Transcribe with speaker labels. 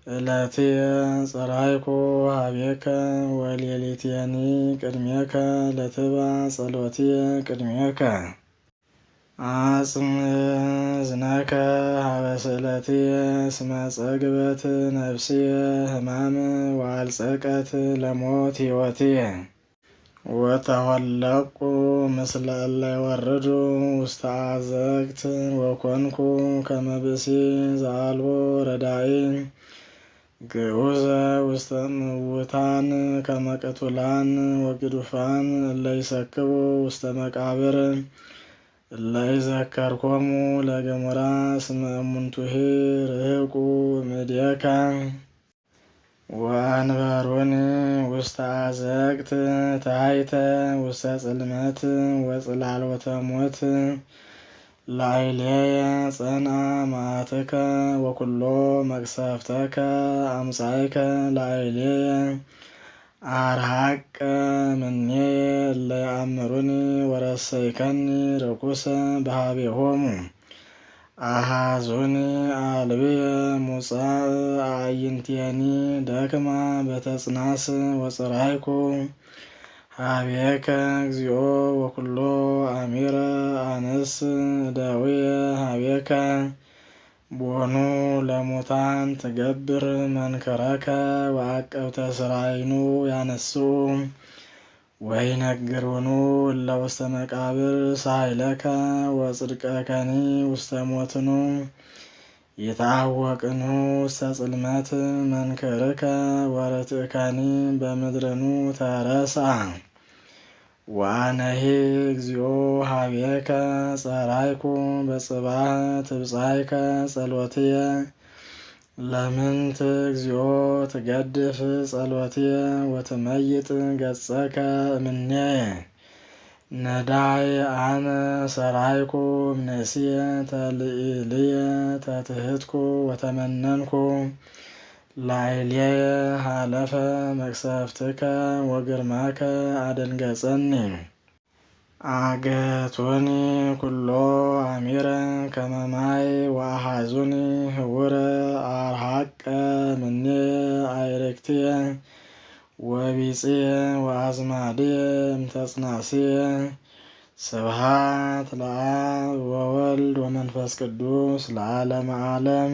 Speaker 1: እለቴ ጸራይኩ ሀቤከ ወሌሊቴኒ ቅድሜከ ለትባ ጸሎቴ ቅድሜከ አጽም እዝነከ ሀበ ስእለቴ እስመ ጸግበት ነፍሴ ሕማም ወአልጸቀት ለሞት ሕይወቴ ወተወለቁ ምስለ እለ ይወርዱ ውስተ አዘቅት ወኮንኩ ከመ ብእሲ ዘአልቦ ረዳኢ ግዑዘ ውስተ ምውታን ከመ ቅቱላን ወግዱፋን እለ ይሰክቡ ውስተ መቃብር እለ ይዘከርኮሙ ለገሞራ እስመ እሙንቱሂ ርህቁ እምኔከ ወአንበሩኒ ውስተ አዘቅት ታሕተ ውስተ ጽልመት ወጽላሎተ ሞት ላዕሌየ ጸንዐ መዓትከ ወኩሎ መቅሰፍተከ አምጻእከ ላዕሌየ አርሐቀ እምኔየ እለ ይአምሩኒ ወረሰይከኒ ርኩሰ በኀቤሆሙ አሐዙኒ አልብየ ሙጻእ አዕይንቲኒ ደክማ በተጽናስ ወጽራይኩ ሀቤከ እግዚኦ ወኩሎ አሚረ አነስ እደዊየ ሀቤከ ቦኑ ለሙታን ትገብር መንከረከ ወዐቀብተ ሥራይኑ ያነስኡ ወይነግሩኑ እለ ውስተ መቃብር ሳይለከ ወጽድቀከኒ ውስተ ሞትኑ ይትዐወቅኑ ውስተ ጽልመት መንክርከ ወርትዕከኒ በምድርኑ ተረስአ ወአነሂ እግዚኦ ሀቤከ ጸራይኩ በጽባሕ ትብጻሕከ ጸሎትየ ለምንት እግዚኦ ትገድፍ ጸሎትየ ወትመይጥ ገጸከ እምኔየ ነዳይ አነ ሰራይኩ እምነስየ ተልዕልየ ተትሕትኩ ወተመነንኩ ላዕሌየ ሀለፈ መቅሰፍትከ ወግርማከ አደንገጸኒ አገቱኒ ኩሎ አሚረ ከመ ማይ ወአሐዙኒ ህቡረ አርሐቀ እምኔየ አዕርክትየ ወቢጽየ ወአዝማድየ እምተጽናስየ ስብሐት ለአብ ወወልድ ወመንፈስ ቅዱስ ለዓለመ ዓለም።